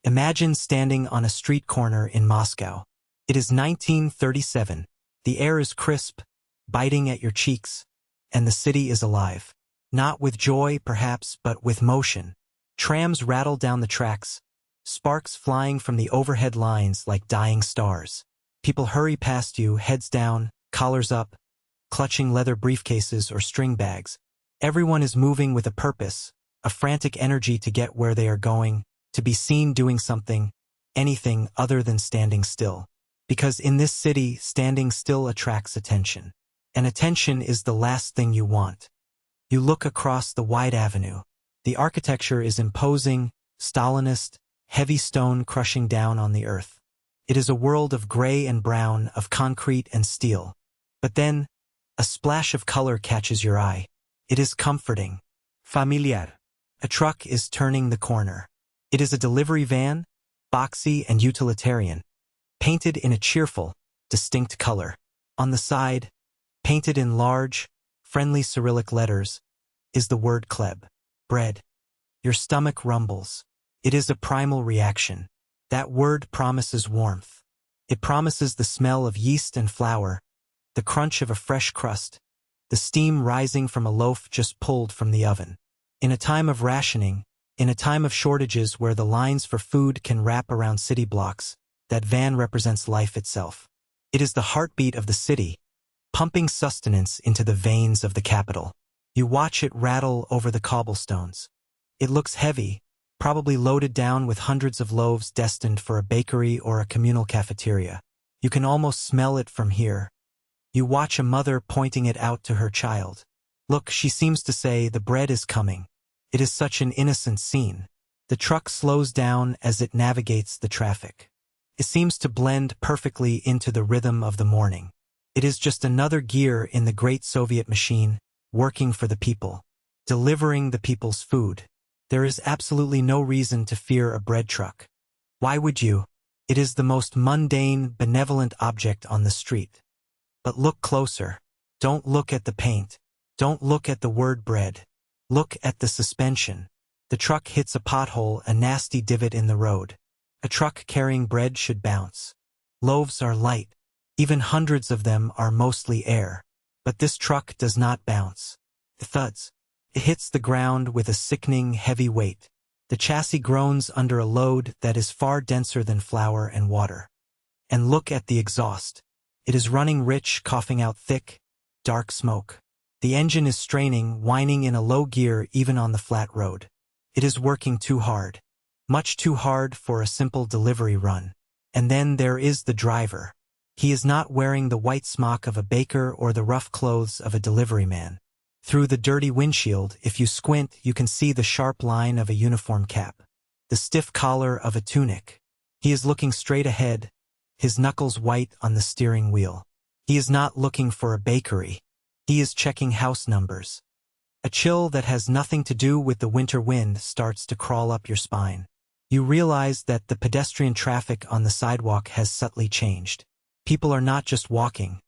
Imagine standing on a street corner in Moscow. It is 1937. The air is crisp, biting at your cheeks, and the city is alive. Not with joy, perhaps, but with motion. Trams rattle down the tracks, sparks flying from the overhead lines like dying stars. People hurry past you, heads down, collars up, clutching leather briefcases or string bags. Everyone is moving with a purpose, a frantic energy to get where they are going, to be seen doing something, anything other than standing still. Because in this city, standing still attracts attention. And attention is the last thing you want. You look across the wide avenue. The architecture is imposing, Stalinist, heavy stone crushing down on the earth. It is a world of gray and brown, of concrete and steel. But then, a splash of color catches your eye. It is comforting. Familiar. A truck is turning the corner. It is a delivery van, boxy and utilitarian, painted in a cheerful, distinct color. On the side, painted in large, friendly Cyrillic letters, is the word "Kleb," bread. Your stomach rumbles. It is a primal reaction. That word promises warmth. It promises the smell of yeast and flour, the crunch of a fresh crust, the steam rising from a loaf just pulled from the oven. In a time of rationing, in a time of shortages where the lines for food can wrap around city blocks, that van represents life itself. It is the heartbeat of the city, pumping sustenance into the veins of the capital. You watch it rattle over the cobblestones. It looks heavy, probably loaded down with hundreds of loaves destined for a bakery or a communal cafeteria. You can almost smell it from here. You watch a mother pointing it out to her child. Look, she seems to say, the bread is coming. It is such an innocent scene. The truck slows down as it navigates the traffic. It seems to blend perfectly into the rhythm of the morning. It is just another gear in the great Soviet machine, working for the people, delivering the people's food. There is absolutely no reason to fear a bread truck. Why would you? It is the most mundane, benevolent object on the street. But look closer. Don't look at the paint. Don't look at the word bread. Look at the suspension. The truck hits a pothole, a nasty divot in the road. A truck carrying bread should bounce. Loaves are light. Even hundreds of them are mostly air. But this truck does not bounce. It thuds. It hits the ground with a sickening, heavy weight. The chassis groans under a load that is far denser than flour and water. And look at the exhaust. It is running rich, coughing out thick, dark smoke. The engine is straining, whining in a low gear even on the flat road. It is working too hard. Much too hard for a simple delivery run. And then there is the driver. He is not wearing the white smock of a baker or the rough clothes of a delivery man. Through the dirty windshield, if you squint, you can see the sharp line of a uniform cap, the stiff collar of a tunic. He is looking straight ahead, his knuckles white on the steering wheel. He is not looking for a bakery. He is checking house numbers. A chill that has nothing to do with the winter wind starts to crawl up your spine. You realize that the pedestrian traffic on the sidewalk has subtly changed. People are not just walking.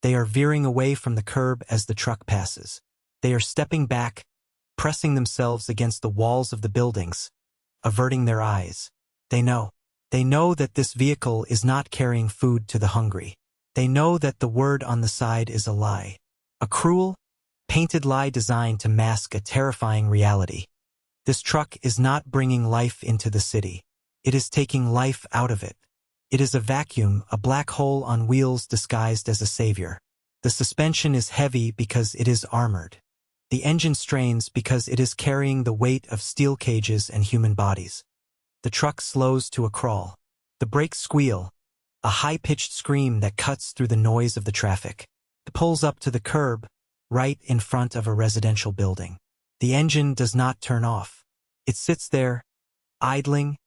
They are veering away from the curb as the truck passes. They are stepping back, pressing themselves against the walls of the buildings, averting their eyes. They know that this vehicle is not carrying food to the hungry. They know that the word on the side is a lie. A cruel, painted lie designed to mask a terrifying reality. This truck is not bringing life into the city. It is taking life out of it. It is a vacuum, a black hole on wheels disguised as a savior. The suspension is heavy because it is armored. The engine strains because it is carrying the weight of steel cages and human bodies. The truck slows to a crawl. The brakes squeal, a high-pitched scream that cuts through the noise of the traffic. It pulls up to the curb, right in front of a residential building. The engine does not turn off. It sits there, idling,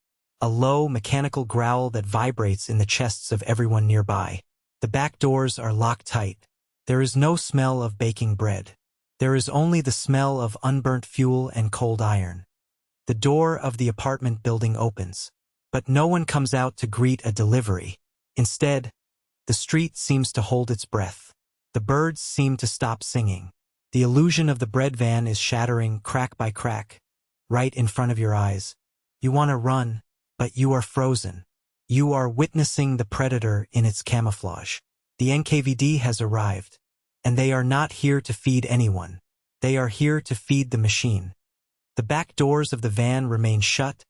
a low, mechanical growl that vibrates in the chests of everyone nearby. The back doors are locked tight. There is no smell of baking bread. There is only the smell of unburnt fuel and cold iron. The door of the apartment building opens. But no one comes out to greet a delivery. Instead, the street seems to hold its breath. The birds seem to stop singing. The illusion of the bread van is shattering crack by crack, right in front of your eyes. You want to run, but you are frozen. You are witnessing the predator in its camouflage. The NKVD has arrived, and they are not here to feed anyone. They are here to feed the machine. The back doors of the van remain shut,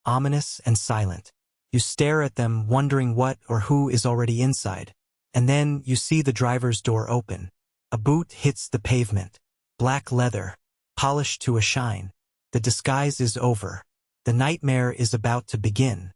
ominous and silent. You stare at them, wondering what or who is already inside. And then you see the driver's door open. A boot hits the pavement. Black leather, polished to a shine. The disguise is over. The nightmare is about to begin.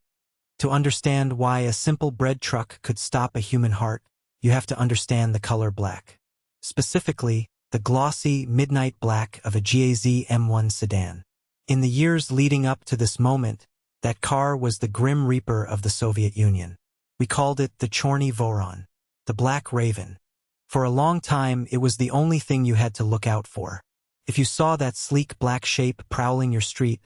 To understand why a simple bread truck could stop a human heart, you have to understand the color black. Specifically, the glossy midnight black of a GAZ M1 sedan. In the years leading up to this moment, that car was the grim reaper of the Soviet Union. We called it the Chorny Voron, the Black Raven. For a long time, it was the only thing you had to look out for. If you saw that sleek black shape prowling your street,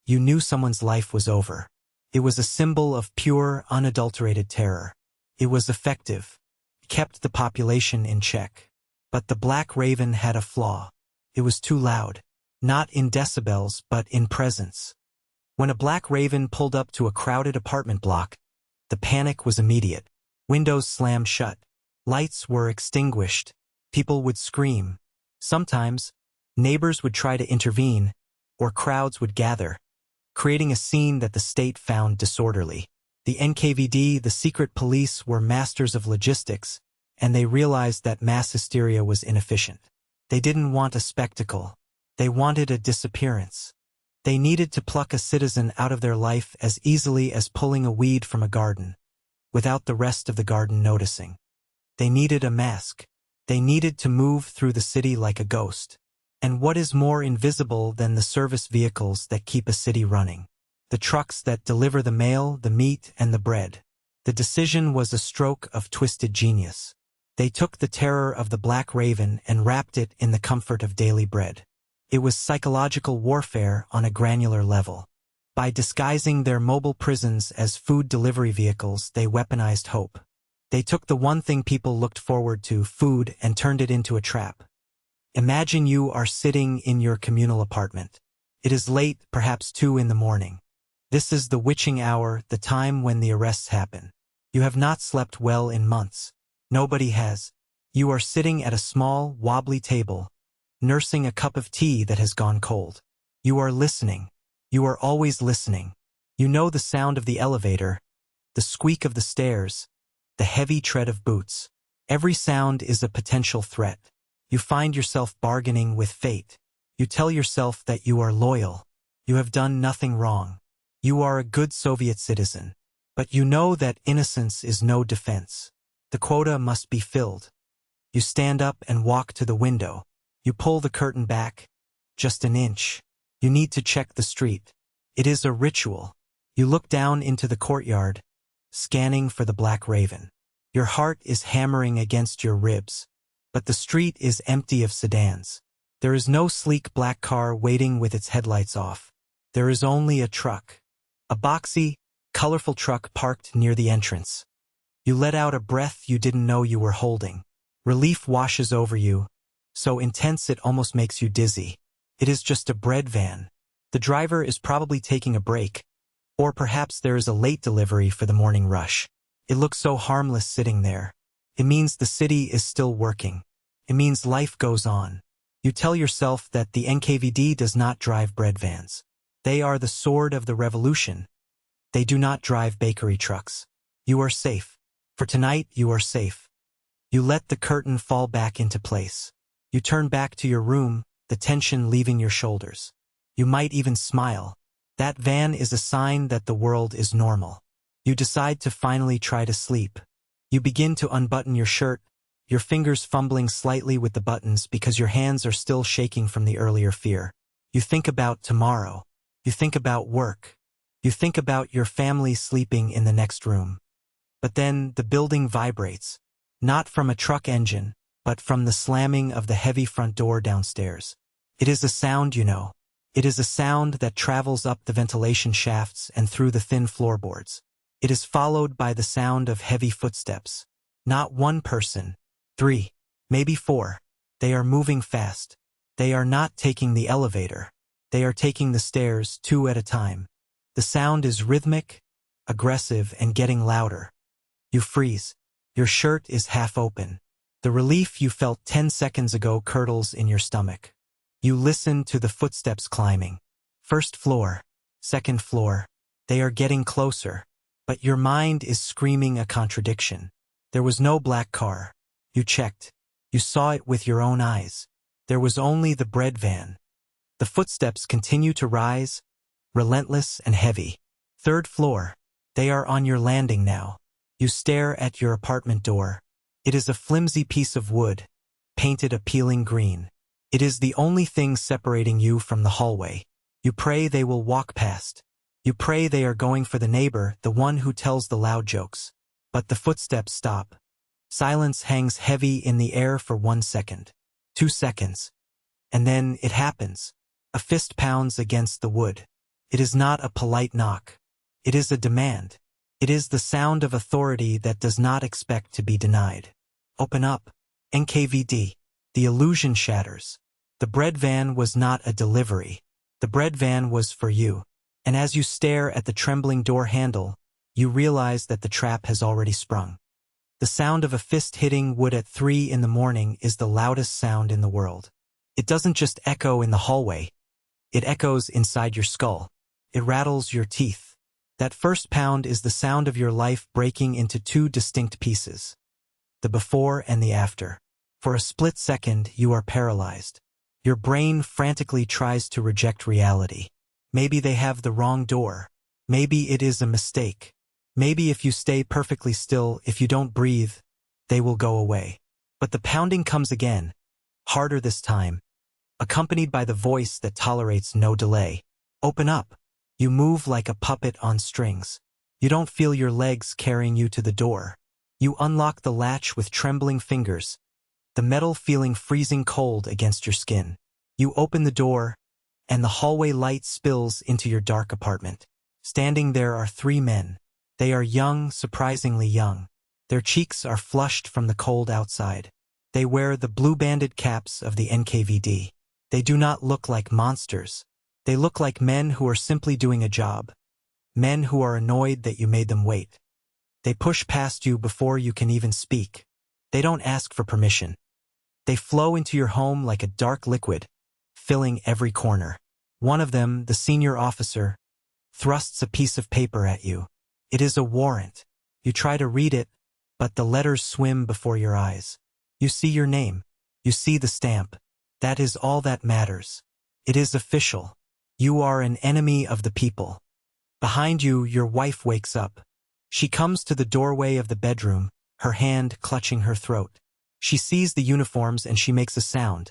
you knew someone's life was over. It was a symbol of pure, unadulterated terror. It was effective. It kept the population in check. But the Black Raven had a flaw. It was too loud. Not in decibels, but in presence. When a Black Raven pulled up to a crowded apartment block, the panic was immediate. Windows slammed shut. Lights were extinguished. People would scream. Sometimes, neighbors would try to intervene, or crowds would gather, creating a scene that the state found disorderly. The NKVD, the secret police, were masters of logistics, and they realized that mass hysteria was inefficient. They didn't want a spectacle. They wanted a disappearance. They needed to pluck a citizen out of their life as easily as pulling a weed from a garden, without the rest of the garden noticing. They needed a mask. They needed to move through the city like a ghost. And what is more invisible than the service vehicles that keep a city running? The trucks that deliver the mail, the meat, and the bread. The decision was a stroke of twisted genius. They took the terror of the Black Raven and wrapped it in the comfort of daily bread. It was psychological warfare on a granular level. By disguising their mobile prisons as food delivery vehicles, they weaponized hope. They took the one thing people looked forward to, food, and turned it into a trap. Imagine you are sitting in your communal apartment. It is late, perhaps 2 in the morning. This is the witching hour, the time when the arrests happen. You have not slept well in months. Nobody has. You are sitting at a small, wobbly table, nursing a cup of tea that has gone cold. You are listening. You are always listening. You know the sound of the elevator, the squeak of the stairs, the heavy tread of boots. Every sound is a potential threat. You find yourself bargaining with fate. You tell yourself that you are loyal. You have done nothing wrong. You are a good Soviet citizen. But you know that innocence is no defense. The quota must be filled. You stand up and walk to the window. You pull the curtain back, just an inch. You need to check the street. It is a ritual. You look down into the courtyard, scanning for the Black Raven. Your heart is hammering against your ribs. But the street is empty of sedans. There is no sleek black car waiting with its headlights off. There is only a truck. A boxy, colorful truck parked near the entrance. You let out a breath you didn't know you were holding. Relief washes over you, so intense it almost makes you dizzy. It is just a bread van. The driver is probably taking a break, or perhaps there is a late delivery for the morning rush. It looks so harmless sitting there. It means the city is still working. It means life goes on. You tell yourself that the NKVD does not drive bread vans. They are the sword of the revolution. They do not drive bakery trucks. You are safe. For tonight, you are safe. You let the curtain fall back into place. You turn back to your room, the tension leaving your shoulders. You might even smile. That van is a sign that the world is normal. You decide to finally try to sleep. You begin to unbutton your shirt, your fingers fumbling slightly with the buttons because your hands are still shaking from the earlier fear. You think about tomorrow. You think about work. You think about your family sleeping in the next room. But then the building vibrates, not from a truck engine, but from the slamming of the heavy front door downstairs. It is a sound you know. It is a sound that travels up the ventilation shafts and through the thin floorboards. It is followed by the sound of heavy footsteps. Not one person, 3, maybe 4. They are moving fast. They are not taking the elevator. They are taking the stairs 2 at a time. The sound is rhythmic, aggressive, and getting louder. You freeze. Your shirt is half open. The relief you felt 10 seconds ago curdles in your stomach. You listen to the footsteps climbing. First floor, second floor. They are getting closer. But your mind is screaming a contradiction. There was no black car. You checked. You saw it with your own eyes. There was only the bread van. The footsteps continue to rise, relentless and heavy. Third floor. They are on your landing now. You stare at your apartment door. It is a flimsy piece of wood, painted a peeling green. It is the only thing separating you from the hallway. You pray they will walk past. You pray they are going for the neighbor, the one who tells the loud jokes. But the footsteps stop. Silence hangs heavy in the air for 1 second, 2 seconds. And then it happens. A fist pounds against the wood. It is not a polite knock. It is a demand. It is the sound of authority that does not expect to be denied. Open up. NKVD. The illusion shatters. The bread van was not a delivery. The bread van was for you. And as you stare at the trembling door handle, you realize that the trap has already sprung. The sound of a fist hitting wood at 3 in the morning is the loudest sound in the world. It doesn't just echo in the hallway. It echoes inside your skull. It rattles your teeth. That first pound is the sound of your life breaking into 2 distinct pieces. The before and the after. For a split second, you are paralyzed. Your brain frantically tries to reject reality. Maybe they have the wrong door. Maybe it is a mistake. Maybe if you stay perfectly still, if you don't breathe, they will go away. But the pounding comes again, harder this time, accompanied by the voice that tolerates no delay. Open up. You move like a puppet on strings. You don't feel your legs carrying you to the door. You unlock the latch with trembling fingers, the metal feeling freezing cold against your skin. You open the door, and the hallway light spills into your dark apartment. Standing there are 3 men. They are young, surprisingly young. Their cheeks are flushed from the cold outside. They wear the blue-banded caps of the NKVD. They do not look like monsters. They look like men who are simply doing a job. Men who are annoyed that you made them wait. They push past you before you can even speak. They don't ask for permission. They flow into your home like a dark liquid, filling every corner. One of them, the senior officer, thrusts a piece of paper at you. It is a warrant. You try to read it, but the letters swim before your eyes. You see your name. You see the stamp. That is all that matters. It is official. You are an enemy of the people. Behind you, your wife wakes up. She comes to the doorway of the bedroom, her hand clutching her throat. She sees the uniforms and she makes a sound.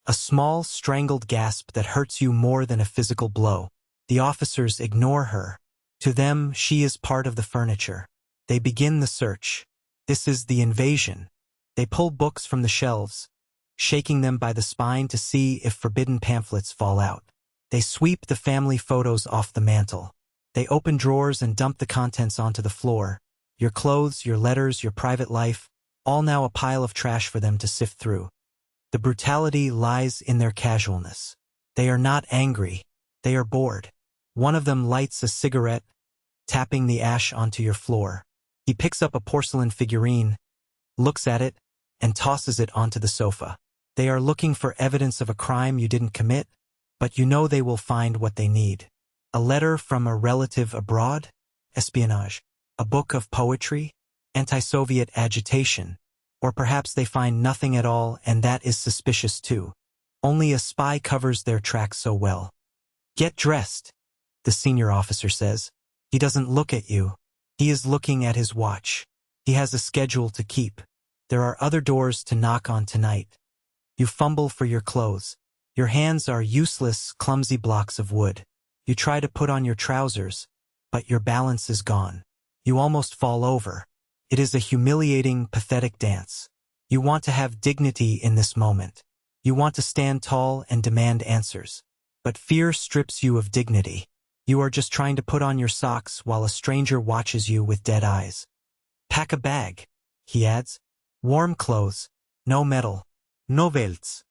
A small, strangled gasp that hurts you more than a physical blow. The officers ignore her. To them, she is part of the furniture. They begin the search. This is the invasion. They pull books from the shelves, shaking them by the spine to see if forbidden pamphlets fall out. They sweep the family photos off the mantel. They open drawers and dump the contents onto the floor. Your clothes, your letters, your private life, all now a pile of trash for them to sift through. The brutality lies in their casualness. They are not angry. They are bored. One of them lights a cigarette, tapping the ash onto your floor. He picks up a porcelain figurine, looks at it, and tosses it onto the sofa. They are looking for evidence of a crime you didn't commit, but you know they will find what they need. A letter from a relative abroad? Espionage. A book of poetry? Anti-Soviet agitation. Or perhaps they find nothing at all, and that is suspicious too. Only a spy covers their tracks so well. Get dressed, the senior officer says. He doesn't look at you. He is looking at his watch. He has a schedule to keep. There are other doors to knock on tonight. You fumble for your clothes. Your hands are useless, clumsy blocks of wood. You try to put on your trousers, but your balance is gone. You almost fall over. It is a humiliating, pathetic dance. You want to have dignity in this moment. You want to stand tall and demand answers. But fear strips you of dignity. You are just trying to put on your socks while a stranger watches you with dead eyes. Pack a bag, he adds. Warm clothes, no metal, no velts.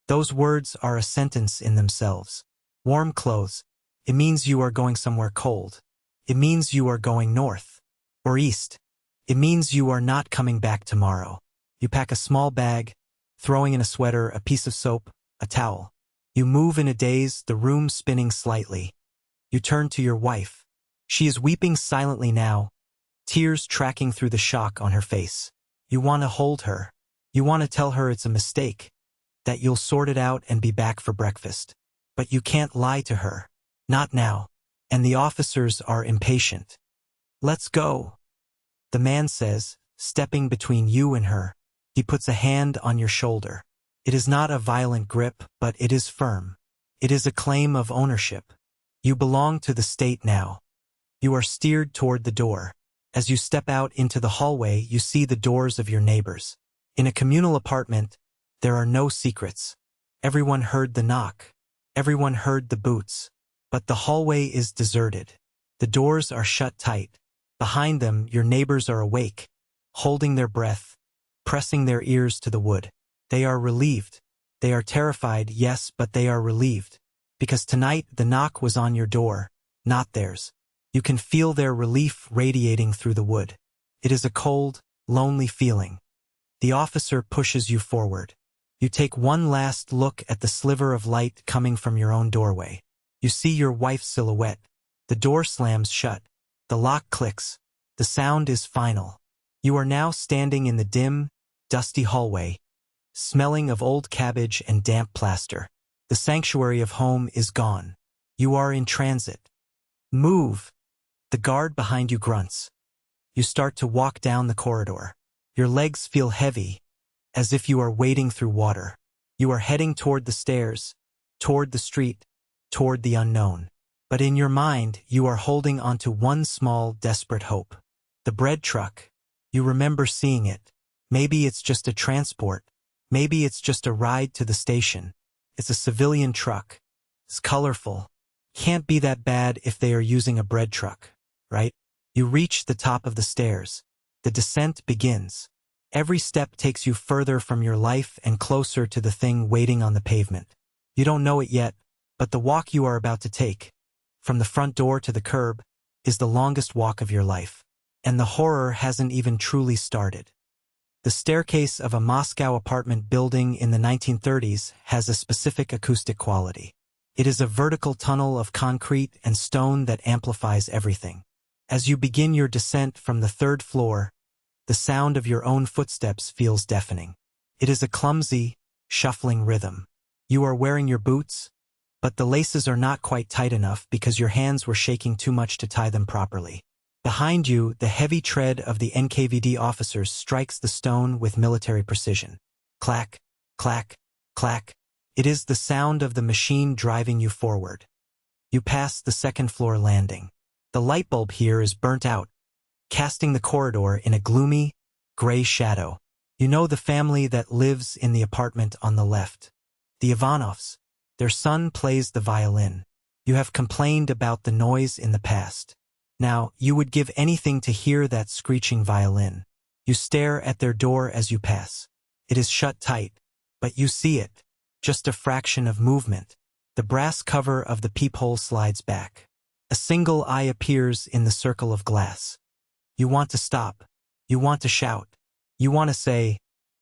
Those words are a sentence in themselves. Warm clothes. It means you are going somewhere cold. It means you are going north or east. It means you are not coming back tomorrow. You pack a small bag, throwing in a sweater, a piece of soap, a towel. You move in a daze, the room spinning slightly. You turn to your wife. She is weeping silently now, tears tracking through the shock on her face. You want to hold her. You want to tell her it's a mistake, that you'll sort it out and be back for breakfast. But you can't lie to her. Not now. And the officers are impatient. Let's go, the man says, stepping between you and her. He puts a hand on your shoulder. It is not a violent grip, but it is firm. It is a claim of ownership. You belong to the state now. You are steered toward the door. As you step out into the hallway, you see the doors of your neighbors. In a communal apartment, there are no secrets. Everyone heard the knock. Everyone heard the boots. But the hallway is deserted. The doors are shut tight. Behind them, your neighbors are awake, holding their breath, pressing their ears to the wood. They are relieved. They are terrified, yes, but they are relieved. Because tonight the knock was on your door, not theirs. You can feel their relief radiating through the wood. It is a cold, lonely feeling. The officer pushes you forward. You take one last look at the sliver of light coming from your own doorway. You see your wife's silhouette. The door slams shut. The lock clicks. The sound is final. You are now standing in the dim, dusty hallway, smelling of old cabbage and damp plaster. The sanctuary of home is gone. You are in transit. Move. The guard behind you grunts. You start to walk down the corridor. Your legs feel heavy, as if you are wading through water. You are heading toward the stairs, toward the street, toward the unknown. But in your mind, you are holding onto one small, desperate hope. The bread truck. You remember seeing it. Maybe it's just a transport. Maybe it's just a ride to the station. It's a civilian truck. It's colorful. Can't be that bad if they are using a bread truck, right? You reach the top of the stairs. The descent begins. Every step takes you further from your life and closer to the thing waiting on the pavement. You don't know it yet, but the walk you are about to take, from the front door to the curb, is the longest walk of your life. And the horror hasn't even truly started. The staircase of a Moscow apartment building in the 1930s has a specific acoustic quality. It is a vertical tunnel of concrete and stone that amplifies everything. As you begin your descent from the third floor, the sound of your own footsteps feels deafening. It is a clumsy, shuffling rhythm. You are wearing your boots, but the laces are not quite tight enough because your hands were shaking too much to tie them properly. Behind you, the heavy tread of the NKVD officers strikes the stone with military precision. Clack, clack, clack. It is the sound of the machine driving you forward. You pass the second-floor landing. The light bulb here is burnt out, casting the corridor in a gloomy, gray shadow. You know the family that lives in the apartment on the left. The Ivanovs. Their son plays the violin. You have complained about the noise in the past. Now, you would give anything to hear that screeching violin. You stare at their door as you pass. It is shut tight, but you see it. Just a fraction of movement. The brass cover of the peephole slides back. A single eye appears in the circle of glass. You want to stop. You want to shout. You want to say,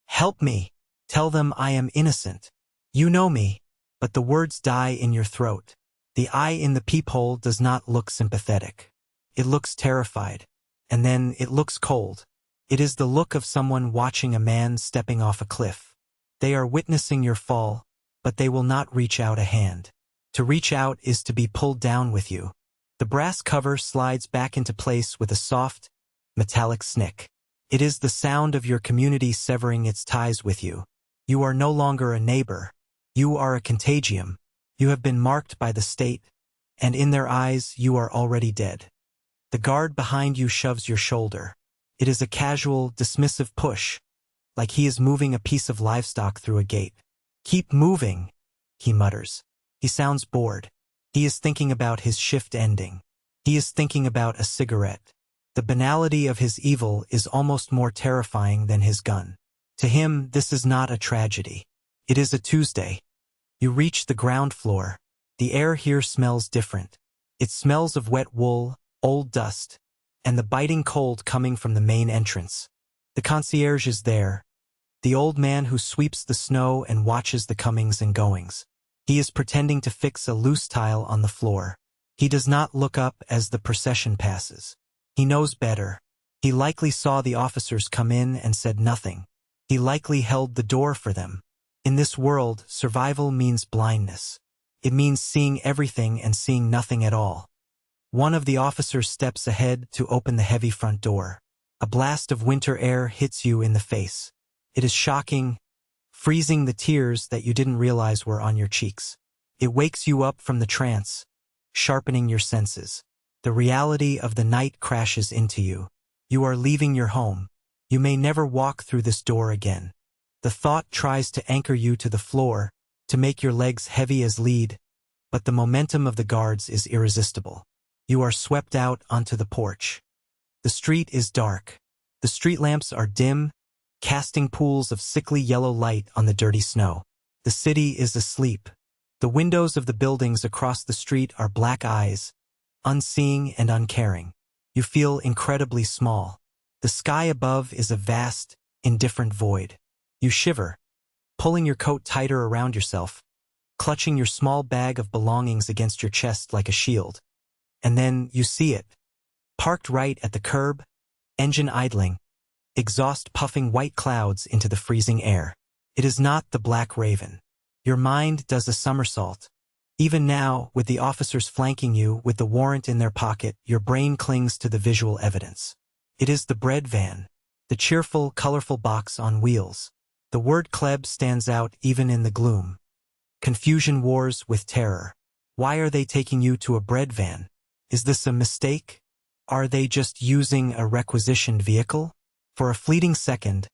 "Help me. Tell them I am innocent. You know me." But the words die in your throat. The eye in the peephole does not look sympathetic. It looks terrified, and then it looks cold. It is the look of someone watching a man stepping off a cliff. They are witnessing your fall, but they will not reach out a hand. To reach out is to be pulled down with you. The brass cover slides back into place with a soft, metallic snick. It is the sound of your community severing its ties with you. You are no longer a neighbor. You are a contagium. You have been marked by the state, and in their eyes you are already dead. The guard behind you shoves your shoulder. It is a casual, dismissive push, like he is moving a piece of livestock through a gate. "Keep moving," he mutters. He sounds bored. He is thinking about his shift ending. He is thinking about a cigarette. The banality of his evil is almost more terrifying than his gun. To him, this is not a tragedy. It is a Tuesday. You reach the ground floor. The air here smells different. It smells of wet wool, old dust, and the biting cold coming from the main entrance. The concierge is there, the old man who sweeps the snow and watches the comings and goings. He is pretending to fix a loose tile on the floor. He does not look up as the procession passes. He knows better. He likely saw the officers come in and said nothing. He likely held the door for them. In this world, survival means blindness. It means seeing everything and seeing nothing at all. One of the officers steps ahead to open the heavy front door. A blast of winter air hits you in the face. It is shocking, freezing the tears that you didn't realize were on your cheeks. It wakes you up from the trance, sharpening your senses. The reality of the night crashes into you. You are leaving your home. You may never walk through this door again. The thought tries to anchor you to the floor, to make your legs heavy as lead, but the momentum of the guards is irresistible. You are swept out onto the porch. The street is dark. The street lamps are dim, casting pools of sickly yellow light on the dirty snow. The city is asleep. The windows of the buildings across the street are black eyes, unseeing and uncaring. You feel incredibly small. The sky above is a vast, indifferent void. You shiver, pulling your coat tighter around yourself, clutching your small bag of belongings against your chest like a shield. And then you see it. Parked right at the curb, engine idling, exhaust puffing white clouds into the freezing air. It is not the Black Raven. Your mind does a somersault. Even now, with the officers flanking you with the warrant in their pocket, your brain clings to the visual evidence. It is the bread van, the cheerful, colorful box on wheels. The word "Kleb" stands out even in the gloom. Confusion wars with terror. Why are they taking you to a bread van? Is this a mistake? Are they just using a requisitioned vehicle? For a fleeting second,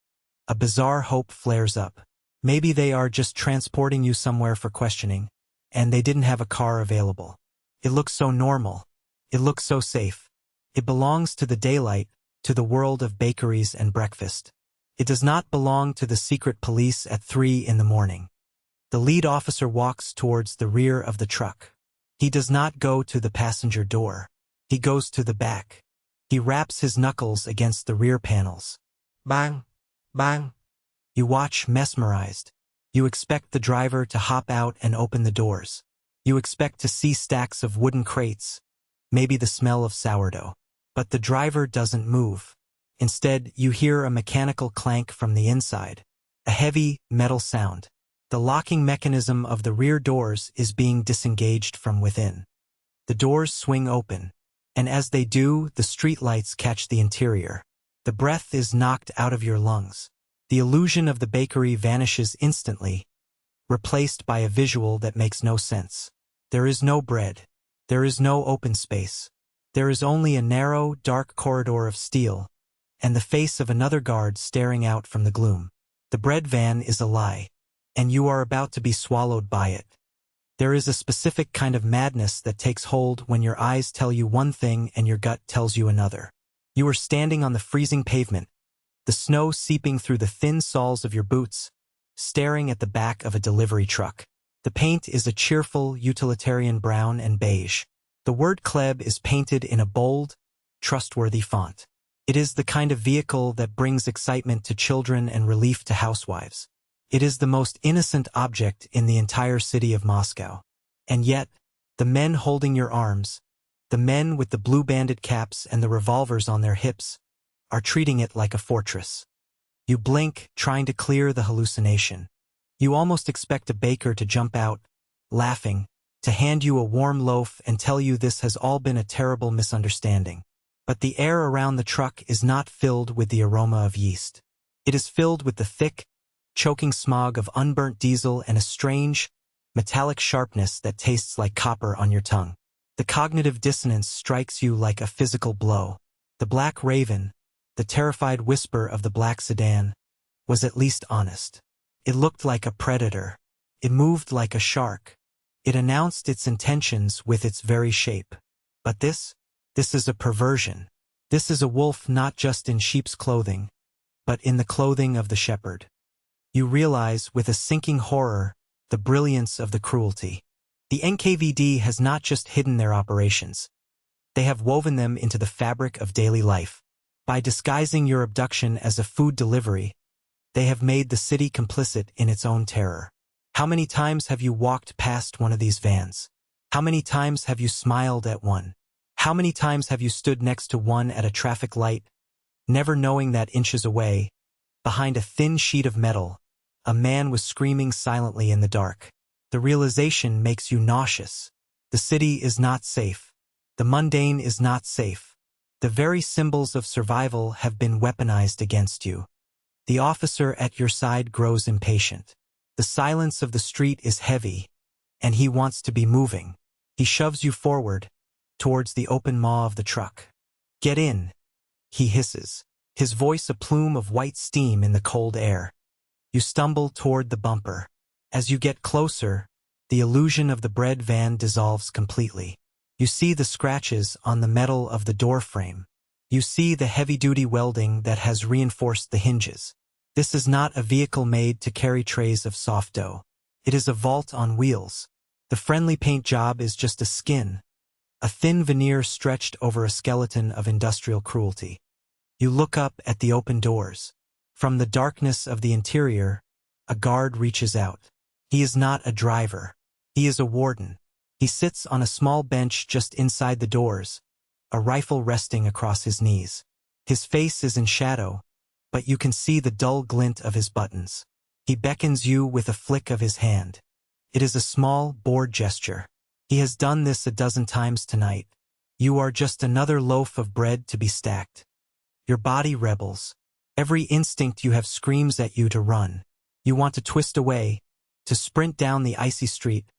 a bizarre hope flares up. Maybe they are just transporting you somewhere for questioning, and they didn't have a car available. It looks so normal. It looks so safe. It belongs to the daylight, to the world of bakeries and breakfast. It does not belong to the secret police at 3 in the morning. The lead officer walks towards the rear of the truck. He does not go to the passenger door. He goes to the back. He raps his knuckles against the rear panels. Bang! Bang! You watch mesmerized. You expect the driver to hop out and open the doors. You expect to see stacks of wooden crates, maybe the smell of sourdough. But the driver doesn't move. Instead, you hear a mechanical clank from the inside, a heavy, metal sound. The locking mechanism of the rear doors is being disengaged from within. The doors swing open, and as they do, the streetlights catch the interior. The breath is knocked out of your lungs. The illusion of the bakery vanishes instantly, replaced by a visual that makes no sense. There is no bread. There is no open space. There is only a narrow, dark corridor of steel, and the face of another guard staring out from the gloom. The bread van is a lie, and you are about to be swallowed by it. There is a specific kind of madness that takes hold when your eyes tell you one thing and your gut tells you another. You are standing on the freezing pavement, the snow seeping through the thin soles of your boots, staring at the back of a delivery truck. The paint is a cheerful, utilitarian brown and beige. The word "Kleb" is painted in a bold, trustworthy font. It is the kind of vehicle that brings excitement to children and relief to housewives. It is the most innocent object in the entire city of Moscow. And yet, the men holding your arms, the men with the blue banded caps and the revolvers on their hips, are treating it like a fortress. You blink, trying to clear the hallucination. You almost expect a baker to jump out, laughing, to hand you a warm loaf and tell you this has all been a terrible misunderstanding. But the air around the truck is not filled with the aroma of yeast. It is filled with the thick, choking smog of unburnt diesel and a strange, metallic sharpness that tastes like copper on your tongue. The cognitive dissonance strikes you like a physical blow. The Black Raven, the terrified whisper of the black sedan, was at least honest. It looked like a predator. It moved like a shark. It announced its intentions with its very shape. But this is a perversion. This is a wolf not just in sheep's clothing, but in the clothing of the shepherd. You realize with a sinking horror the brilliance of the cruelty. The NKVD has not just hidden their operations. They have woven them into the fabric of daily life. By disguising your abduction as a food delivery, they have made the city complicit in its own terror. How many times have you walked past one of these vans? How many times have you smiled at one? How many times have you stood next to one at a traffic light, never knowing that inches away, behind a thin sheet of metal, a man was screaming silently in the dark? The realization makes you nauseous. The city is not safe. The mundane is not safe. The very symbols of survival have been weaponized against you. The officer at your side grows impatient. The silence of the street is heavy, and he wants to be moving. He shoves you forward, towards the open maw of the truck. "Get in," he hisses, his voice a plume of white steam in the cold air. You stumble toward the bumper. As you get closer, the illusion of the bread van dissolves completely. You see the scratches on the metal of the door frame. You see the heavy-duty welding that has reinforced the hinges. This is not a vehicle made to carry trays of soft dough. It is a vault on wheels. The friendly paint job is just a skin, a thin veneer stretched over a skeleton of industrial cruelty. You look up at the open doors. From the darkness of the interior, a guard reaches out. He is not a driver. He is a warden. He sits on a small bench just inside the doors, a rifle resting across his knees. His face is in shadow, but you can see the dull glint of his buttons. He beckons you with a flick of his hand. It is a small, bored gesture. He has done this a dozen times tonight. You are just another loaf of bread to be stacked. Your body rebels. Every instinct you have screams at you to run. You want to twist away, to sprint down the icy street,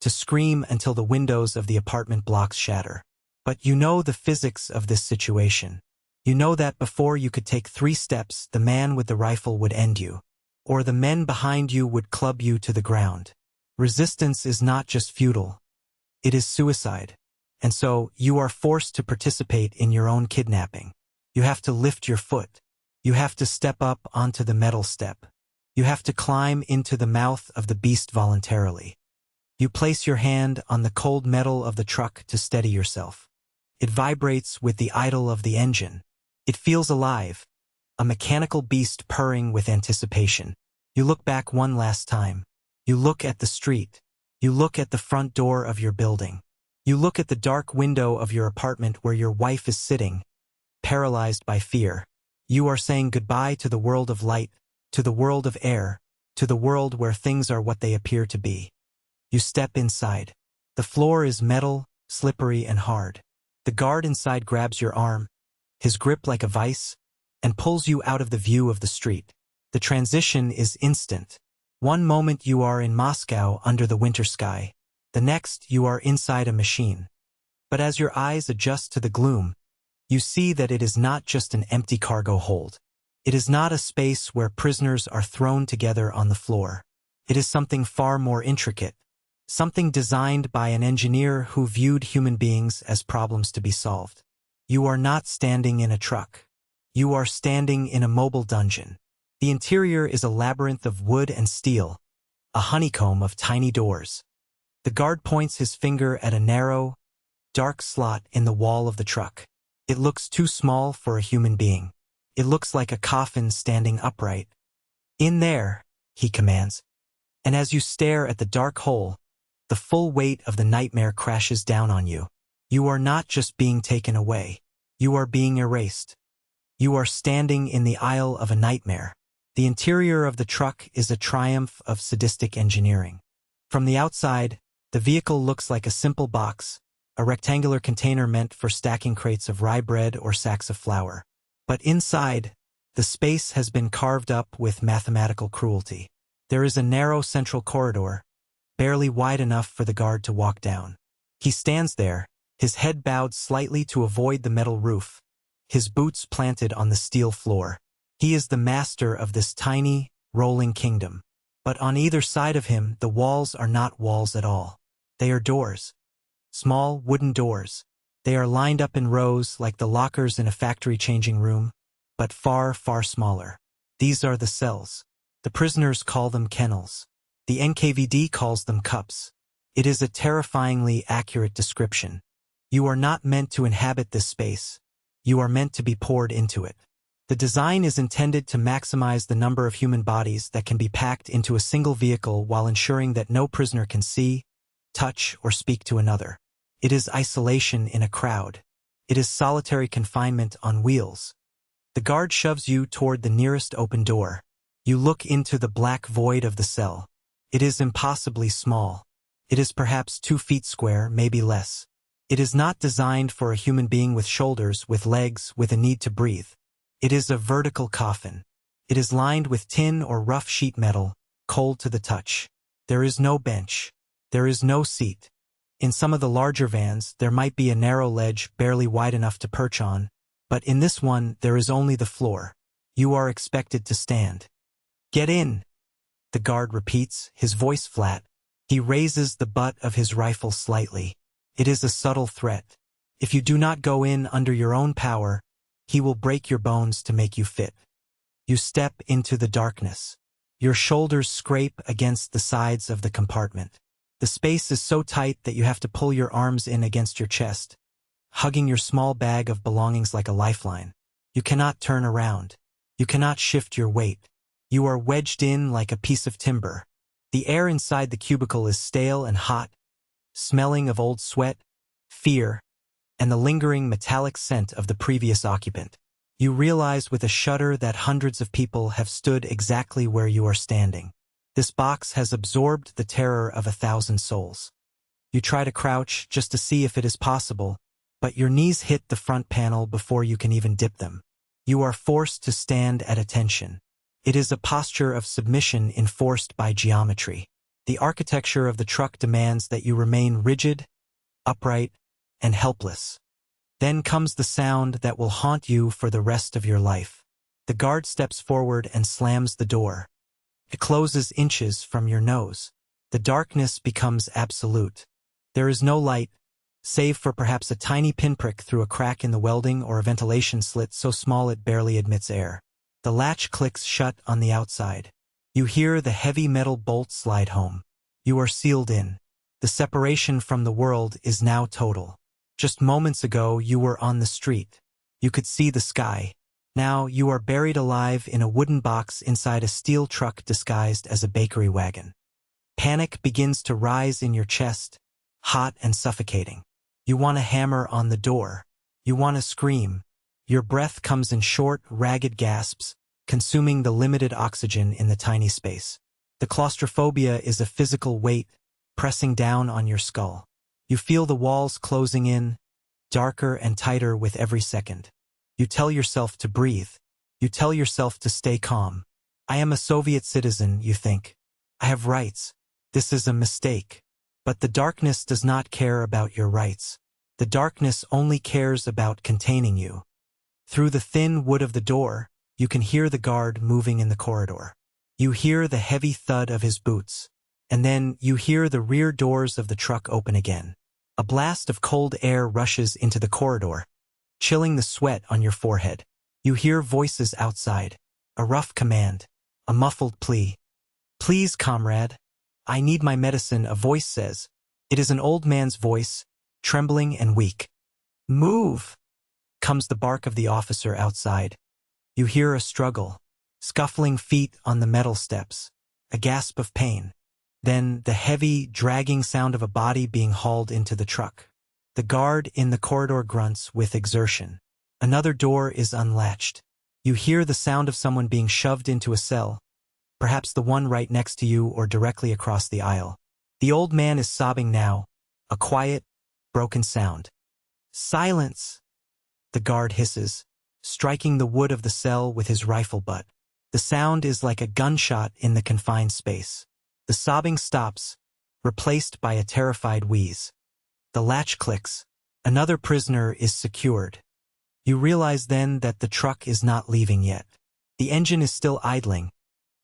to scream until the windows of the apartment blocks shatter. But you know the physics of this situation. You know that before you could take 3 steps, the man with the rifle would end you, or the men behind you would club you to the ground. Resistance is not just futile. It is suicide. And so, you are forced to participate in your own kidnapping. You have to lift your foot. You have to step up onto the metal step. You have to climb into the mouth of the beast voluntarily. You place your hand on the cold metal of the truck to steady yourself. It vibrates with the idle of the engine. It feels alive, a mechanical beast purring with anticipation. You look back one last time. You look at the street. You look at the front door of your building. You look at the dark window of your apartment where your wife is sitting, paralyzed by fear. You are saying goodbye to the world of light, to the world of air, to the world where things are what they appear to be. You step inside. The floor is metal, slippery and hard. The guard inside grabs your arm, his grip like a vice, and pulls you out of the view of the street. The transition is instant. One moment you are in Moscow under the winter sky. The next you are inside a machine. But as your eyes adjust to the gloom, you see that it is not just an empty cargo hold. It is not a space where prisoners are thrown together on the floor. It is something far more intricate. Something designed by an engineer who viewed human beings as problems to be solved. You are not standing in a truck. You are standing in a mobile dungeon. The interior is a labyrinth of wood and steel, a honeycomb of tiny doors. The guard points his finger at a narrow, dark slot in the wall of the truck. It looks too small for a human being. It looks like a coffin standing upright. "In there," he commands. And as you stare at the dark hole, the full weight of the nightmare crashes down on you. You are not just being taken away. You are being erased. You are standing in the aisle of a nightmare. The interior of the truck is a triumph of sadistic engineering. From the outside, the vehicle looks like a simple box, a rectangular container meant for stacking crates of rye bread or sacks of flour. But inside, the space has been carved up with mathematical cruelty. There is a narrow central corridor, barely wide enough for the guard to walk down. He stands there, his head bowed slightly to avoid the metal roof, his boots planted on the steel floor. He is the master of this tiny, rolling kingdom. But on either side of him, the walls are not walls at all. They are doors. Small, wooden doors. They are lined up in rows like the lockers in a factory changing room, but far, far smaller. These are the cells. The prisoners call them kennels. The NKVD calls them cups. It is a terrifyingly accurate description. You are not meant to inhabit this space. You are meant to be poured into it. The design is intended to maximize the number of human bodies that can be packed into a single vehicle while ensuring that no prisoner can see, touch, or speak to another. It is isolation in a crowd. It is solitary confinement on wheels. The guard shoves you toward the nearest open door. You look into the black void of the cell. It is impossibly small. It is perhaps 2 feet square, maybe less. It is not designed for a human being with shoulders, with legs, with a need to breathe. It is a vertical coffin. It is lined with tin or rough sheet metal, cold to the touch. There is no bench. There is no seat. In some of the larger vans, there might be a narrow ledge barely wide enough to perch on, but in this one, there is only the floor. You are expected to stand. "Get in," the guard repeats, his voice flat. He raises the butt of his rifle slightly. It is a subtle threat. If you do not go in under your own power, he will break your bones to make you fit. You step into the darkness. Your shoulders scrape against the sides of the compartment. The space is so tight that you have to pull your arms in against your chest, hugging your small bag of belongings like a lifeline. You cannot turn around. You cannot shift your weight. You are wedged in like a piece of timber. The air inside the cubicle is stale and hot, smelling of old sweat, fear, and the lingering metallic scent of the previous occupant. You realize with a shudder that hundreds of people have stood exactly where you are standing. This box has absorbed the terror of 1,000 souls. You try to crouch just to see if it is possible, but your knees hit the front panel before you can even dip them. You are forced to stand at attention. It is a posture of submission enforced by geometry. The architecture of the truck demands that you remain rigid, upright, and helpless. Then comes the sound that will haunt you for the rest of your life. The guard steps forward and slams the door. It closes inches from your nose. The darkness becomes absolute. There is no light, save for perhaps a tiny pinprick through a crack in the welding or a ventilation slit so small it barely admits air. The latch clicks shut on the outside. You hear the heavy metal bolt slide home. You are sealed in. The separation from the world is now total. Just moments ago, you were on the street. You could see the sky. Now you are buried alive in a wooden box inside a steel truck disguised as a bakery wagon. Panic begins to rise in your chest, hot and suffocating. You want to hammer on the door. You want to scream. Your breath comes in short, ragged gasps, consuming the limited oxygen in the tiny space. The claustrophobia is a physical weight, pressing down on your skull. You feel the walls closing in, darker and tighter with every second. You tell yourself to breathe. You tell yourself to stay calm. I am a Soviet citizen, you think. I have rights. This is a mistake. But the darkness does not care about your rights. The darkness only cares about containing you. Through the thin wood of the door, you can hear the guard moving in the corridor. You hear the heavy thud of his boots. And then you hear the rear doors of the truck open again. A blast of cold air rushes into the corridor, chilling the sweat on your forehead. You hear voices outside, a rough command, a muffled plea. "Please, comrade. I need my medicine," a voice says. It is an old man's voice, trembling and weak. "Move," comes the bark of the officer outside. You hear a struggle, scuffling feet on the metal steps, a gasp of pain. Then the heavy, dragging sound of a body being hauled into the truck. The guard in the corridor grunts with exertion. Another door is unlatched. You hear the sound of someone being shoved into a cell, perhaps the one right next to you or directly across the aisle. The old man is sobbing now, a quiet, broken sound. "Silence," the guard hisses, striking the wood of the cell with his rifle butt. The sound is like a gunshot in the confined space. The sobbing stops, replaced by a terrified wheeze. The latch clicks. Another prisoner is secured. You realize then that the truck is not leaving yet. The engine is still idling,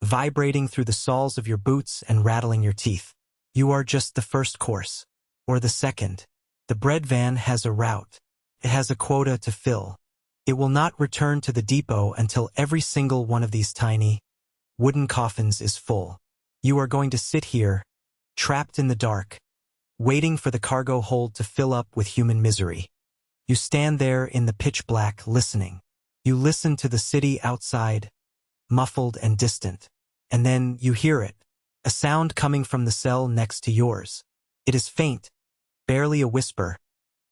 vibrating through the soles of your boots and rattling your teeth. You are just the first course, or the second. The bread van has a route. It has a quota to fill. It will not return to the depot until every single one of these tiny, wooden coffins is full. You are going to sit here, trapped in the dark, waiting for the cargo hold to fill up with human misery. You stand there in the pitch black, listening. You listen to the city outside, muffled and distant. And then you hear it, a sound coming from the cell next to yours. It is faint, barely a whisper,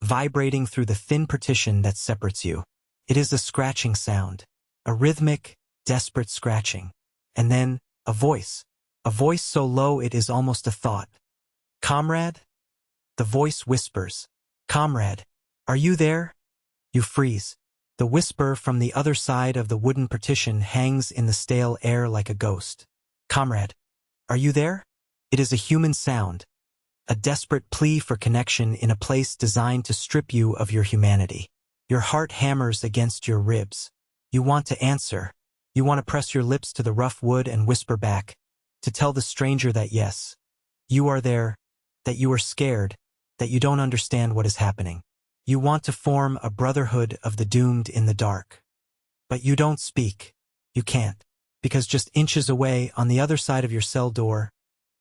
vibrating through the thin partition that separates you. It is a scratching sound, a rhythmic, desperate scratching. And then, a voice so low it is almost a thought. "Comrade?" The voice whispers. "Comrade, are you there?" You freeze. The whisper from the other side of the wooden partition hangs in the stale air like a ghost. "Comrade, are you there?" It is a human sound, a desperate plea for connection in a place designed to strip you of your humanity. Your heart hammers against your ribs. You want to answer. You want to press your lips to the rough wood and whisper back, to tell the stranger that yes, you are there, that you are scared, that you don't understand what is happening. You want to form a brotherhood of the doomed in the dark. But you don't speak. You can't. Because just inches away, on the other side of your cell door,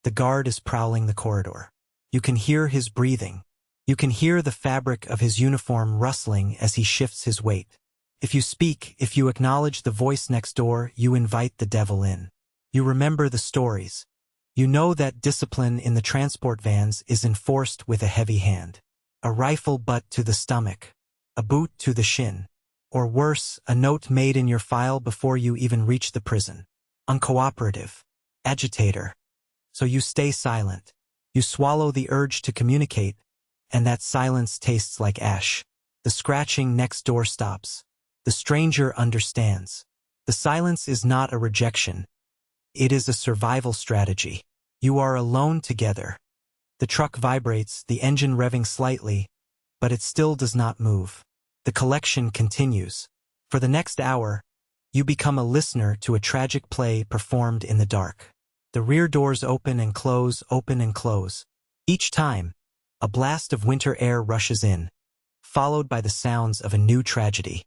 the guard is prowling the corridor. You can hear his breathing. You can hear the fabric of his uniform rustling as he shifts his weight. If you speak, if you acknowledge the voice next door, you invite the devil in. You remember the stories. You know that discipline in the transport vans is enforced with a heavy hand. A rifle butt to the stomach, a boot to the shin, or worse, a note made in your file before you even reach the prison. Uncooperative, agitator. So you stay silent. You swallow the urge to communicate, and that silence tastes like ash. The scratching next door stops. The stranger understands. The silence is not a rejection. It is a survival strategy. You are alone together. The truck vibrates, the engine revving slightly, but it still does not move. The collection continues. For the next hour, you become a listener to a tragic play performed in the dark. The rear doors open and close, open and close. Each time, a blast of winter air rushes in, followed by the sounds of a new tragedy.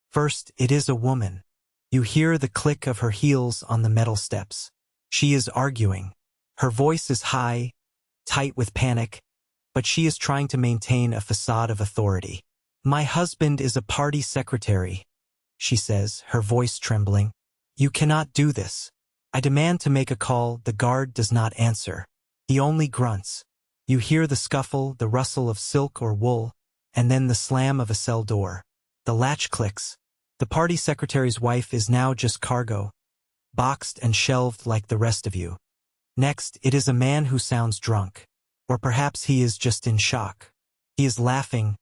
First, it is a woman. You hear the click of her heels on the metal steps. She is arguing. Her voice is high, tight with panic, but she is trying to maintain a facade of authority. "My husband is a party secretary," she says, her voice trembling. "You cannot do this. I demand to make a call." The guard does not answer. He only grunts. You hear the scuffle, the rustle of silk or wool, and then the slam of a cell door. The latch clicks. The party secretary's wife is now just cargo, boxed and shelved like the rest of you. Next, it is a man who sounds drunk. Or perhaps he is just in shock. He is laughing,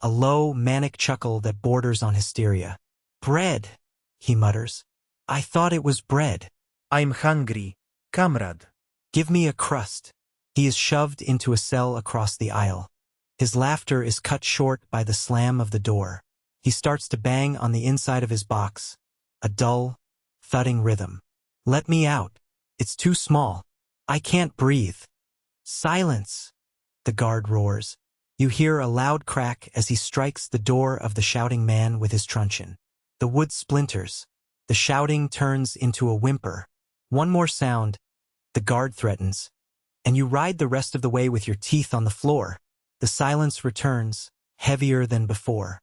a low, manic chuckle that borders on hysteria. "Bread," he mutters. "I thought it was bread." "I'm hungry, comrade." "Give me a crust." He is shoved into a cell across the aisle. His laughter is cut short by the slam of the door. He starts to bang on the inside of his box, a dull, thudding rhythm. "Let me out. It's too small. I can't breathe." "Silence," the guard roars. You hear a loud crack as he strikes the door of the shouting man with his truncheon. The wood splinters. The shouting turns into a whimper. "One more sound," the guard threatens, and you ride the rest of the way with your teeth on the floor. The silence returns, heavier than before.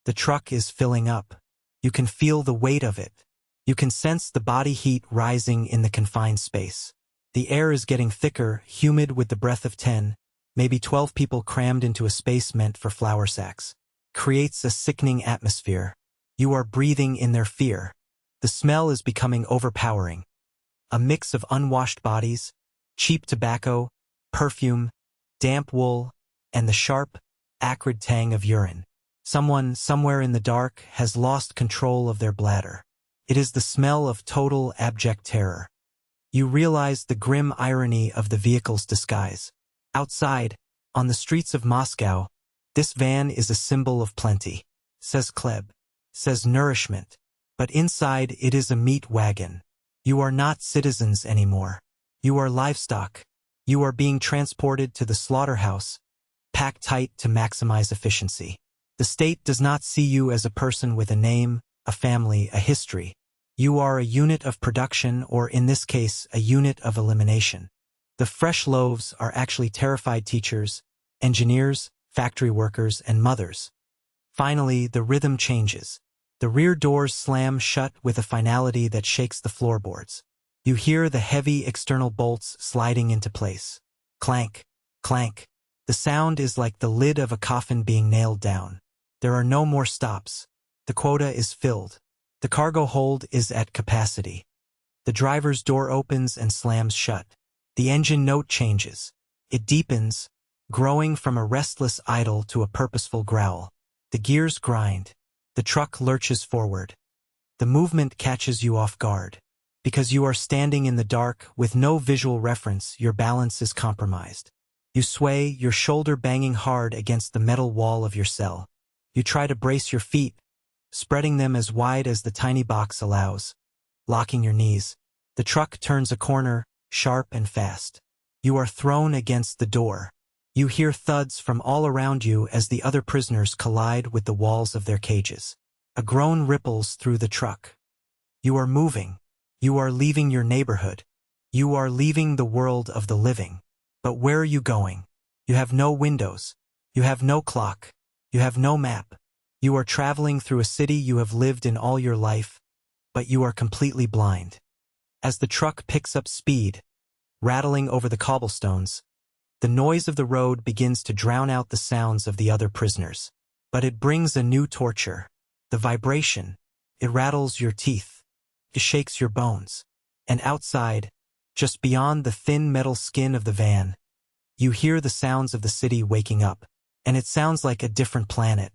The truck is filling up. You can feel the weight of it. You can sense the body heat rising in the confined space. The air is getting thicker, humid with the breath of 10, maybe 12 people crammed into a space meant for flour sacks. Creates a sickening atmosphere. You are breathing in their fear. The smell is becoming overpowering. A mix of unwashed bodies, cheap tobacco, perfume, damp wool, and the sharp, acrid tang of urine. Someone, somewhere in the dark, has lost control of their bladder. It is the smell of total, abject terror. You realize the grim irony of the vehicle's disguise. Outside, on the streets of Moscow, this van is a symbol of plenty. Says Kleb. Says nourishment. But inside it is a meat wagon. You are not citizens anymore. You are livestock. You are being transported to the slaughterhouse, packed tight to maximize efficiency. The state does not see you as a person with a name, a family, a history. You are a unit of production, or in this case, a unit of elimination. The fresh loaves are actually terrified teachers, engineers, factory workers, and mothers. Finally, the rhythm changes. The rear doors slam shut with a finality that shakes the floorboards. You hear the heavy external bolts sliding into place. Clank, clank. The sound is like the lid of a coffin being nailed down. There are no more stops. The quota is filled. The cargo hold is at capacity. The driver's door opens and slams shut. The engine note changes. It deepens, growing from a restless idle to a purposeful growl. The gears grind. The truck lurches forward. The movement catches you off guard. Because you are standing in the dark with no visual reference, your balance is compromised. You sway, your shoulder banging hard against the metal wall of your cell. You try to brace your feet, spreading them as wide as the tiny box allows, locking your knees. The truck turns a corner, sharp and fast. You are thrown against the door. You hear thuds from all around you as the other prisoners collide with the walls of their cages. A groan ripples through the truck. You are moving. You are leaving your neighborhood. You are leaving the world of the living. But where are you going? You have no windows. You have no clock. You have no map. You are traveling through a city you have lived in all your life, but you are completely blind. As the truck picks up speed, rattling over the cobblestones, the noise of the road begins to drown out the sounds of the other prisoners. But it brings a new torture. The vibration. It rattles your teeth. It shakes your bones. And outside, just beyond the thin metal skin of the van, you hear the sounds of the city waking up. And it sounds like a different planet.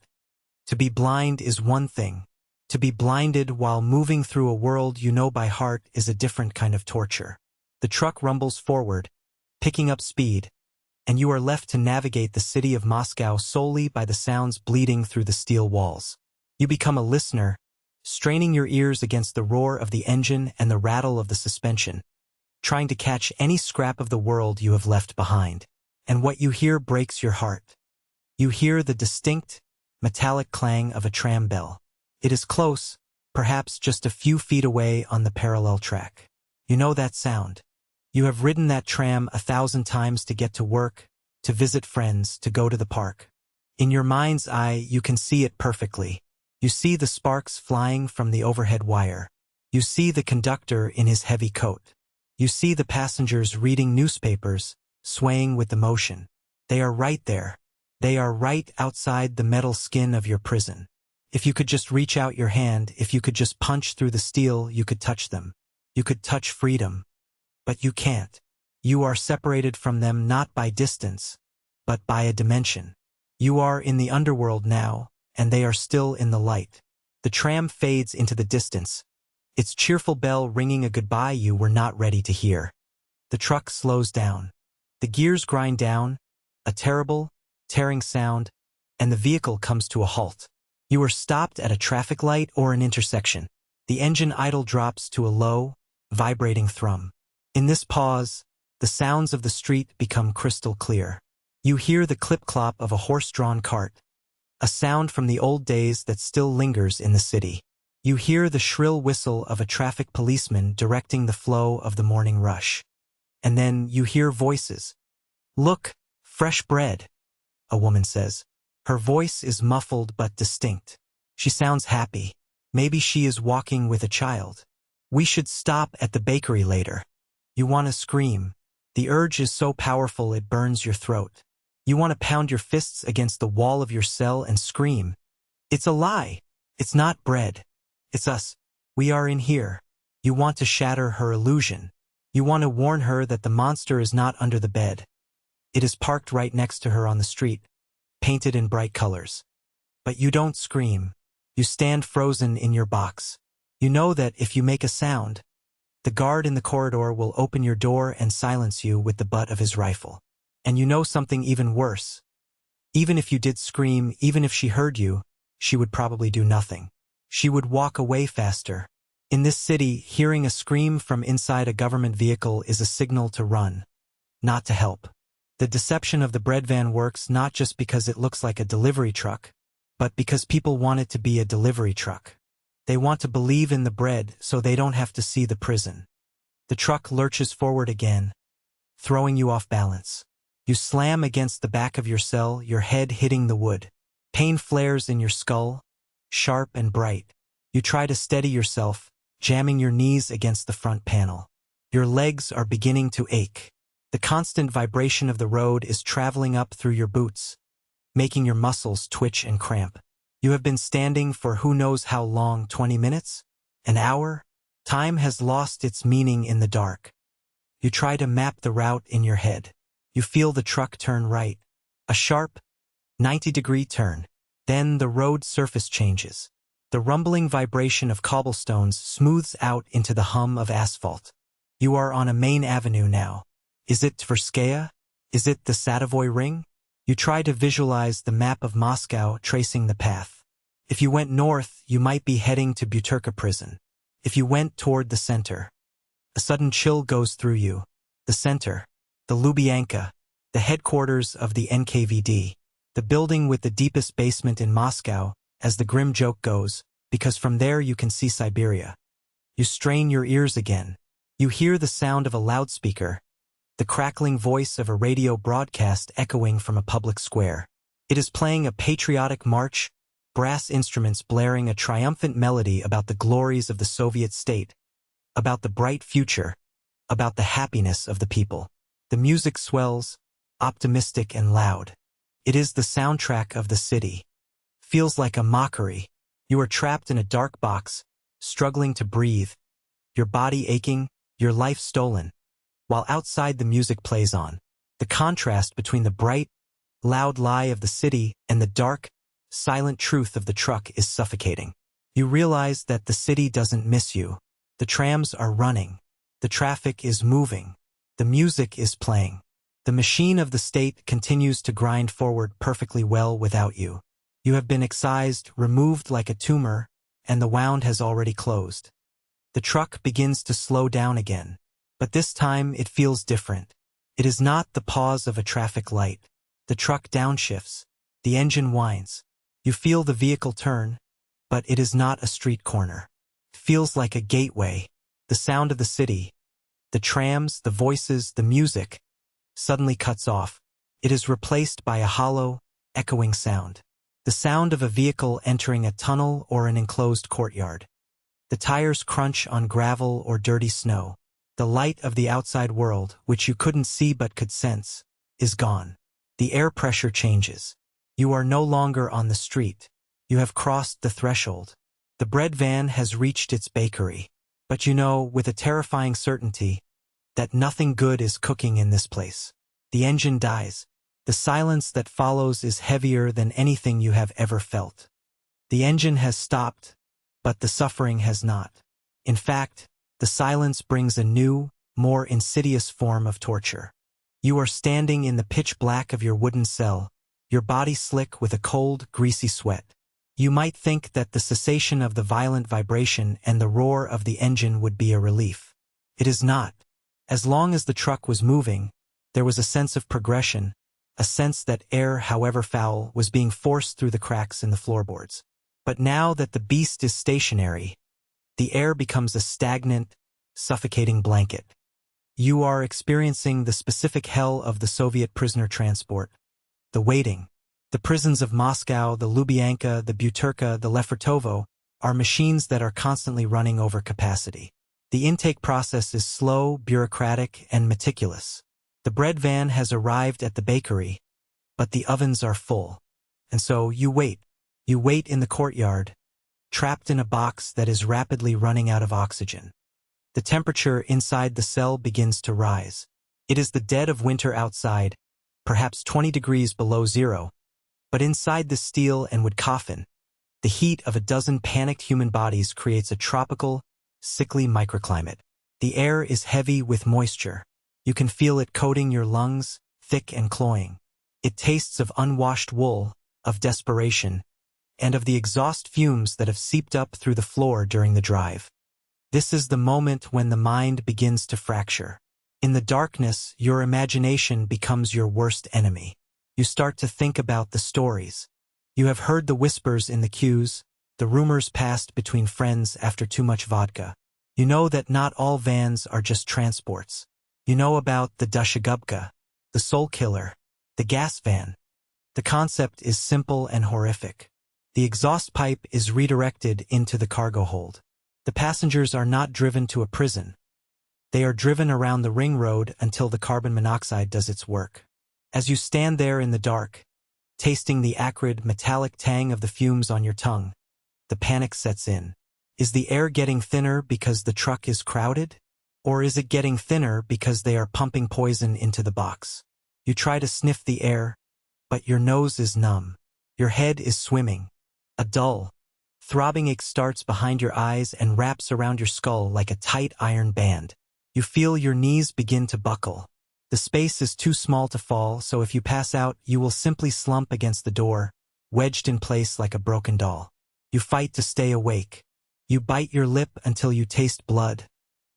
To be blind is one thing. To be blinded while moving through a world you know by heart is a different kind of torture. The truck rumbles forward, picking up speed, and you are left to navigate the city of Moscow solely by the sounds bleeding through the steel walls. You become a listener, straining your ears against the roar of the engine and the rattle of the suspension, trying to catch any scrap of the world you have left behind. And what you hear breaks your heart. You hear the distinct, metallic clang of a tram bell. It is close, perhaps just a few feet away on the parallel track. You know that sound. You have ridden that tram 1,000 times to get to work, to visit friends, to go to the park. In your mind's eye, you can see it perfectly. You see the sparks flying from the overhead wire. You see the conductor in his heavy coat. You see the passengers reading newspapers, swaying with the motion. They are right there. They are right outside the metal skin of your prison. If you could just reach out your hand, if you could just punch through the steel, you could touch them. You could touch freedom. But you can't. You are separated from them not by distance, but by a dimension. You are in the underworld now, and they are still in the light. The tram fades into the distance, its cheerful bell ringing a goodbye you were not ready to hear. The truck slows down. The gears grind down, a terrible, tearing sound, and the vehicle comes to a halt. You are stopped at a traffic light or an intersection. The engine idle drops to a low, vibrating thrum. In this pause, the sounds of the street become crystal clear. You hear the clip-clop of a horse-drawn cart, a sound from the old days that still lingers in the city. You hear the shrill whistle of a traffic policeman directing the flow of the morning rush. And then you hear voices. "Look, fresh bread," a woman says. Her voice is muffled but distinct. She sounds happy. Maybe she is walking with a child. "We should stop at the bakery later." You want to scream. The urge is so powerful it burns your throat. You want to pound your fists against the wall of your cell and scream. It's a lie. It's not bread. It's us. We are in here. You want to shatter her illusion. You want to warn her that the monster is not under the bed. It is parked right next to her on the street, painted in bright colors. But you don't scream. You stand frozen in your box. You know that if you make a sound, the guard in the corridor will open your door and silence you with the butt of his rifle. And you know something even worse. Even if you did scream, even if she heard you, she would probably do nothing. She would walk away faster. In this city, hearing a scream from inside a government vehicle is a signal to run, not to help. The deception of the bread van works not just because it looks like a delivery truck, but because people want it to be a delivery truck. They want to believe in the bread so they don't have to see the prison. The truck lurches forward again, throwing you off balance. You slam against the back of your cell, your head hitting the wood. Pain flares in your skull, sharp and bright. You try to steady yourself, jamming your knees against the front panel. Your legs are beginning to ache. The constant vibration of the road is traveling up through your boots, making your muscles twitch and cramp. You have been standing for who knows how long, 20 minutes? An hour? Time has lost its meaning in the dark. You try to map the route in your head. You feel the truck turn right. A sharp, 90-degree turn. Then the road surface changes. The rumbling vibration of cobblestones smooths out into the hum of asphalt. You are on a main avenue now. Is it Tverskaya? Is it the Savoy Ring? You try to visualize the map of Moscow tracing the path. If you went north, you might be heading to Buturka prison. If you went toward the center, a sudden chill goes through you. The center, the Lubyanka, the headquarters of the NKVD, the building with the deepest basement in Moscow, as the grim joke goes, because from there you can see Siberia. You strain your ears again. You hear the sound of a loudspeaker, the crackling voice of a radio broadcast echoing from a public square. It is playing a patriotic march, brass instruments blaring a triumphant melody about the glories of the Soviet state, about the bright future, about the happiness of the people. The music swells, optimistic and loud. It is the soundtrack of the city. Feels like a mockery. You are trapped in a dark box, struggling to breathe, your body aching, your life stolen. While outside the music plays on, the contrast between the bright, loud lie of the city and the dark, silent truth of the truck is suffocating. You realize that the city doesn't miss you. The trams are running. The traffic is moving. The music is playing. The machine of the state continues to grind forward perfectly well without you. You have been excised, removed like a tumor, and the wound has already closed. The truck begins to slow down again. But this time it feels different. It is not the pause of a traffic light. The truck downshifts. The engine whines. You feel the vehicle turn, but it is not a street corner. It feels like a gateway. The sound of the city, the trams, the voices, the music, suddenly cuts off. It is replaced by a hollow, echoing sound. The sound of a vehicle entering a tunnel or an enclosed courtyard. The tires crunch on gravel or dirty snow. The light of the outside world, which you couldn't see but could sense, is gone. The air pressure changes. You are no longer on the street. You have crossed the threshold. The bread van has reached its bakery. But you know, with a terrifying certainty, that nothing good is cooking in this place. The engine dies. The silence that follows is heavier than anything you have ever felt. The engine has stopped, but the suffering has not. In fact, the silence brings a new, more insidious form of torture. You are standing in the pitch black of your wooden cell, your body slick with a cold, greasy sweat. You might think that the cessation of the violent vibration and the roar of the engine would be a relief. It is not. As long as the truck was moving, there was a sense of progression, a sense that air, however foul, was being forced through the cracks in the floorboards. But now that the beast is stationary, the air becomes a stagnant, suffocating blanket. You are experiencing the specific hell of the Soviet prisoner transport. The waiting. The prisons of Moscow, the Lubyanka, the Buturka, the Lefortovo are machines that are constantly running over capacity. The intake process is slow, bureaucratic, and meticulous. The bread van has arrived at the bakery, but the ovens are full. And so you wait. You wait in the courtyard, trapped in a box that is rapidly running out of oxygen. The temperature inside the cell begins to rise. It is the dead of winter outside, perhaps 20 degrees below zero, but inside the steel and wood coffin, the heat of a dozen panicked human bodies creates a tropical, sickly microclimate. The air is heavy with moisture. You can feel it coating your lungs, thick and cloying. It tastes of unwashed wool, of desperation, and of the exhaust fumes that have seeped up through the floor during the drive. This is the moment when the mind begins to fracture. In the darkness, your imagination becomes your worst enemy. You start to think about the stories. You have heard the whispers in the queues, the rumors passed between friends after too much vodka. You know that not all vans are just transports. You know about the Dushagubka, the soul killer, the gas van. The concept is simple and horrific. The exhaust pipe is redirected into the cargo hold. The passengers are not driven to a prison. They are driven around the ring road until the carbon monoxide does its work. As you stand there in the dark, tasting the acrid, metallic tang of the fumes on your tongue, the panic sets in. Is the air getting thinner because the truck is crowded? Or is it getting thinner because they are pumping poison into the box? You try to sniff the air, but your nose is numb. Your head is swimming. A dull, throbbing ache starts behind your eyes and wraps around your skull like a tight iron band. You feel your knees begin to buckle. The space is too small to fall, so if you pass out, you will simply slump against the door, wedged in place like a broken doll. You fight to stay awake. You bite your lip until you taste blood,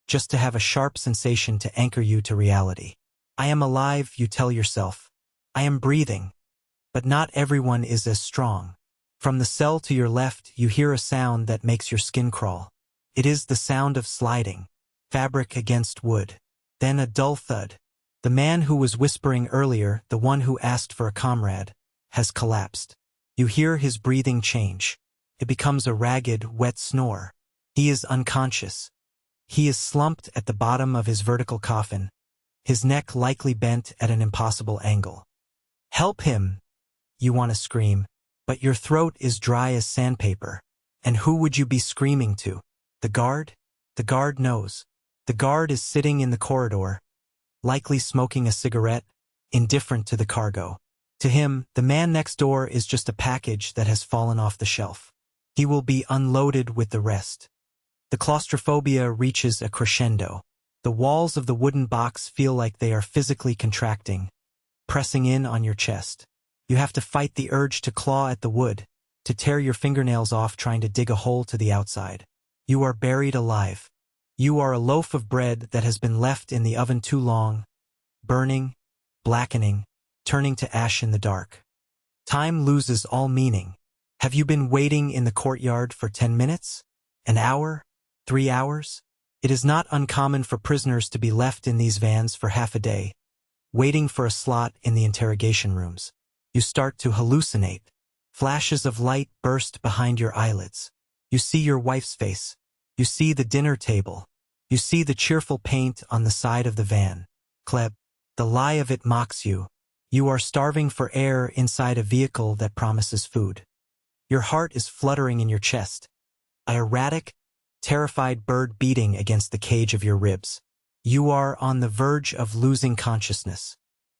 just to have a sharp sensation to anchor you to reality. I am alive, you tell yourself. I am breathing. But not everyone is as strong. From the cell to your left, you hear a sound that makes your skin crawl. It is the sound of sliding, fabric against wood. Then a dull thud. The man who was whispering earlier, the one who asked for a comrade, has collapsed. You hear his breathing change. It becomes a ragged, wet snore. He is unconscious. He is slumped at the bottom of his vertical coffin, his neck likely bent at an impossible angle. Help him! You want to scream, but your throat is dry as sandpaper. And who would you be screaming to? The guard? The guard knows. The guard is sitting in the corridor, likely smoking a cigarette, indifferent to the cargo. To him, the man next door is just a package that has fallen off the shelf. He will be unloaded with the rest. The claustrophobia reaches a crescendo. The walls of the wooden box feel like they are physically contracting, pressing in on your chest. You have to fight the urge to claw at the wood, to tear your fingernails off trying to dig a hole to the outside. You are buried alive. You are a loaf of bread that has been left in the oven too long, burning, blackening, turning to ash in the dark. Time loses all meaning. Have you been waiting in the courtyard for 10 minutes? An hour? 3 hours? It is not uncommon for prisoners to be left in these vans for half a day, waiting for a slot in the interrogation rooms. You start to hallucinate. Flashes of light burst behind your eyelids. You see your wife's face. You see the dinner table. You see the cheerful paint on the side of the van. Kleb, the lie of it mocks you. You are starving for air inside a vehicle that promises food. Your heart is fluttering in your chest. An erratic, terrified bird beating against the cage of your ribs. You are on the verge of losing consciousness.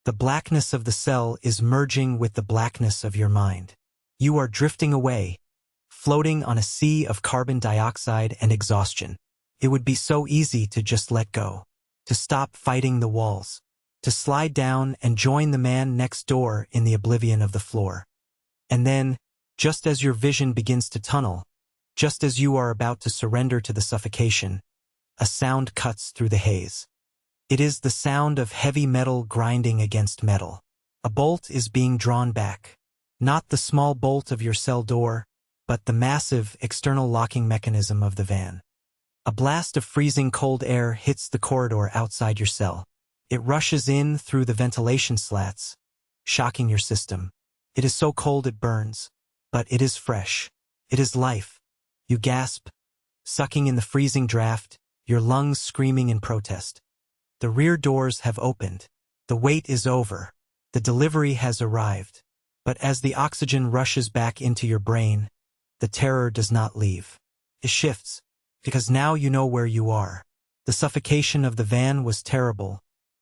The blackness of the cell is merging with the blackness of your mind. You are drifting away, floating on a sea of carbon dioxide and exhaustion. It would be so easy to just let go, to stop fighting the walls, to slide down and join the man next door in the oblivion of the floor. And then, just as your vision begins to tunnel, just as you are about to surrender to the suffocation, a sound cuts through the haze. It is the sound of heavy metal grinding against metal. A bolt is being drawn back. Not the small bolt of your cell door, but the massive external locking mechanism of the van. A blast of freezing cold air hits the corridor outside your cell. It rushes in through the ventilation slats, shocking your system. It is so cold it burns, but it is fresh. It is life. You gasp, sucking in the freezing draft, your lungs screaming in protest. The rear doors have opened. The wait is over. The delivery has arrived. But as the oxygen rushes back into your brain, the terror does not leave. It shifts, because now you know where you are. The suffocation of the van was terrible,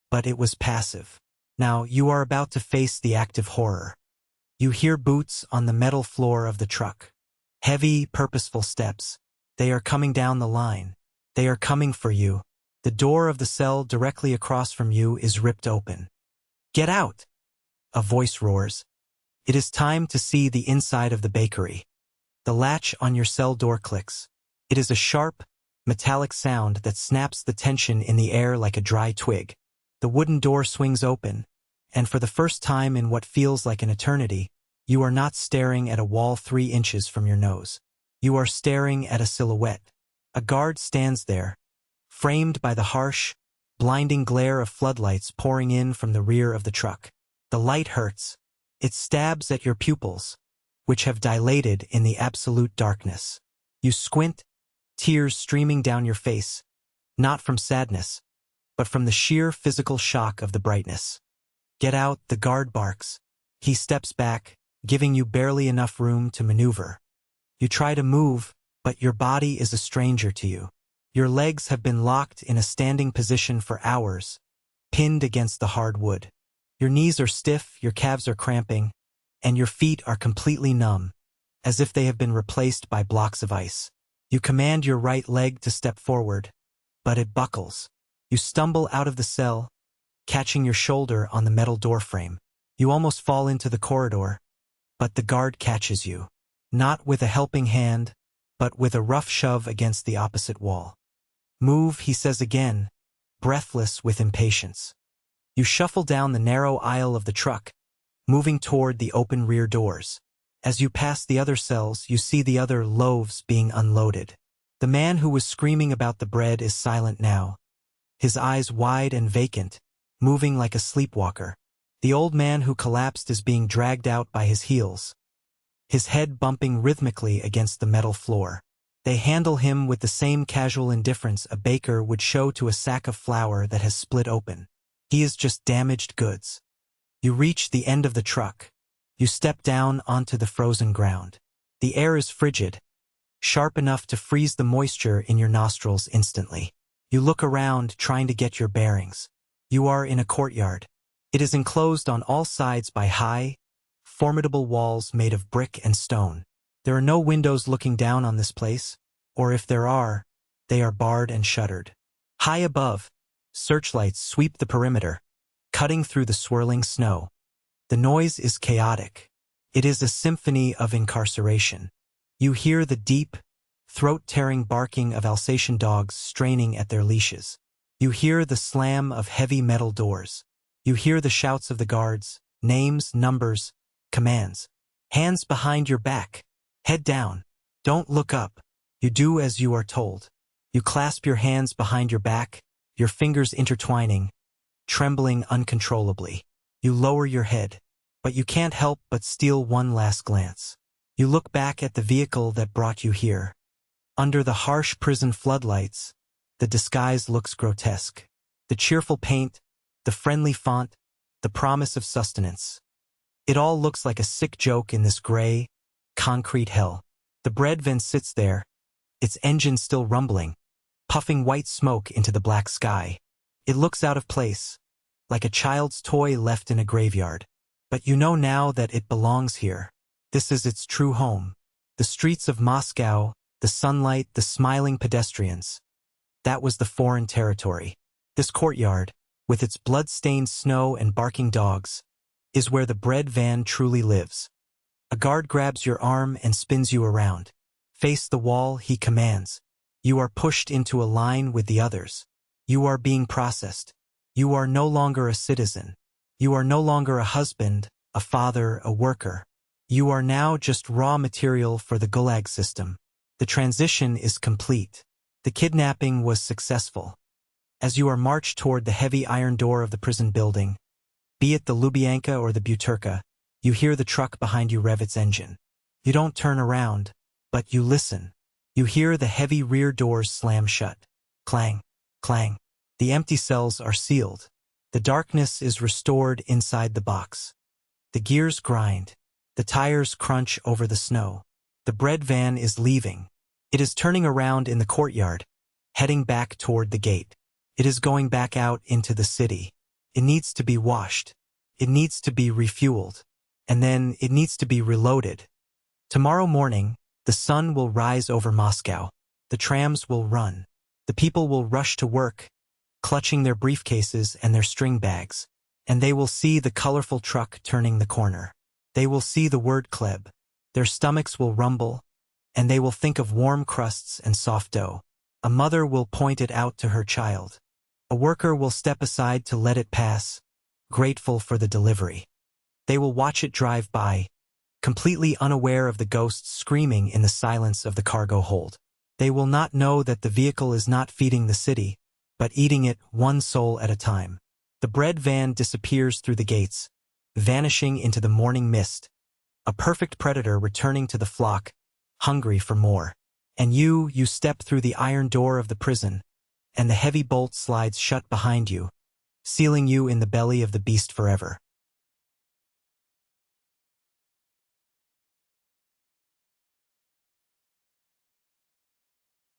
but it was passive. Now you are about to face the active horror. You hear boots on the metal floor of the truck. Heavy, purposeful steps. They are coming down the line. They are coming for you. The door of the cell directly across from you is ripped open. Get out! A voice roars. It is time to see the inside of the bakery. The latch on your cell door clicks. It is a sharp, metallic sound that snaps the tension in the air like a dry twig. The wooden door swings open, and for the first time in what feels like an eternity, you are not staring at a wall 3 inches from your nose. You are staring at a silhouette. A guard stands there, framed by the harsh, blinding glare of floodlights pouring in from the rear of the truck. The light hurts. It stabs at your pupils, which have dilated in the absolute darkness. You squint, tears streaming down your face, not from sadness, but from the sheer physical shock of the brightness. Get out, the guard barks. He steps back, giving you barely enough room to maneuver. You try to move, but your body is a stranger to you. Your legs have been locked in a standing position for hours, pinned against the hard wood. Your knees are stiff, your calves are cramping, and your feet are completely numb, as if they have been replaced by blocks of ice. You command your right leg to step forward, but it buckles. You stumble out of the cell, catching your shoulder on the metal doorframe. You almost fall into the corridor, but the guard catches you. Not with a helping hand, but with a rough shove against the opposite wall. Move, he says again, breathless with impatience. You shuffle down the narrow aisle of the truck, moving toward the open rear doors. As you pass the other cells, you see the other loaves being unloaded. The man who was screaming about the bread is silent now, his eyes wide and vacant, moving like a sleepwalker. The old man who collapsed is being dragged out by his heels, his head bumping rhythmically against the metal floor. They handle him with the same casual indifference a baker would show to a sack of flour that has split open. He is just damaged goods. You reach the end of the truck. You step down onto the frozen ground. The air is frigid, sharp enough to freeze the moisture in your nostrils instantly. You look around, trying to get your bearings. You are in a courtyard. It is enclosed on all sides by high, formidable walls made of brick and stone. There are no windows looking down on this place, or if there are, they are barred and shuttered. High above, searchlights sweep the perimeter, cutting through the swirling snow. The noise is chaotic. It is a symphony of incarceration. You hear the deep, throat-tearing barking of Alsatian dogs straining at their leashes. You hear the slam of heavy metal doors. You hear the shouts of the guards, names, numbers, commands. Hands behind your back. Head down. Don't look up. You do as you are told. You clasp your hands behind your back, your fingers intertwining, trembling uncontrollably. You lower your head, but you can't help but steal one last glance. You look back at the vehicle that brought you here. Under the harsh prison floodlights, the disguise looks grotesque. The cheerful paint, the friendly font, the promise of sustenance. It all looks like a sick joke in this gray, concrete hell. The bread van sits there, its engine still rumbling, puffing white smoke into the black sky. It looks out of place, like a child's toy left in a graveyard. But you know now that it belongs here. This is its true home. The streets of Moscow, the sunlight, the smiling pedestrians. That was the foreign territory. This courtyard, with its blood-stained snow and barking dogs, is where the bread van truly lives. A guard grabs your arm and spins you around. Face the wall, he commands. You are pushed into a line with the others. You are being processed. You are no longer a citizen. You are no longer a husband, a father, a worker. You are now just raw material for the Gulag system. The transition is complete. The kidnapping was successful. As you are marched toward the heavy iron door of the prison building, be it the Lubyanka or the Buturka, you hear the truck behind you rev its engine. You don't turn around, but you listen. You hear the heavy rear doors slam shut. Clang, clang. The empty cells are sealed. The darkness is restored inside the box. The gears grind. The tires crunch over the snow. The bread van is leaving. It is turning around in the courtyard, heading back toward the gate. It is going back out into the city. It needs to be washed. It needs to be refueled. And then it needs to be reloaded. Tomorrow morning, the sun will rise over Moscow. The trams will run. The people will rush to work, clutching their briefcases and their string bags. And they will see the colorful truck turning the corner. They will see the word "Kleb." Their stomachs will rumble, and they will think of warm crusts and soft dough. A mother will point it out to her child. A worker will step aside to let it pass, grateful for the delivery. They will watch it drive by, completely unaware of the ghosts screaming in the silence of the cargo hold. They will not know that the vehicle is not feeding the city, but eating it one soul at a time. The bread van disappears through the gates, vanishing into the morning mist, a perfect predator returning to the flock, hungry for more. And you step through the iron door of the prison, and the heavy bolt slides shut behind you, sealing you in the belly of the beast forever.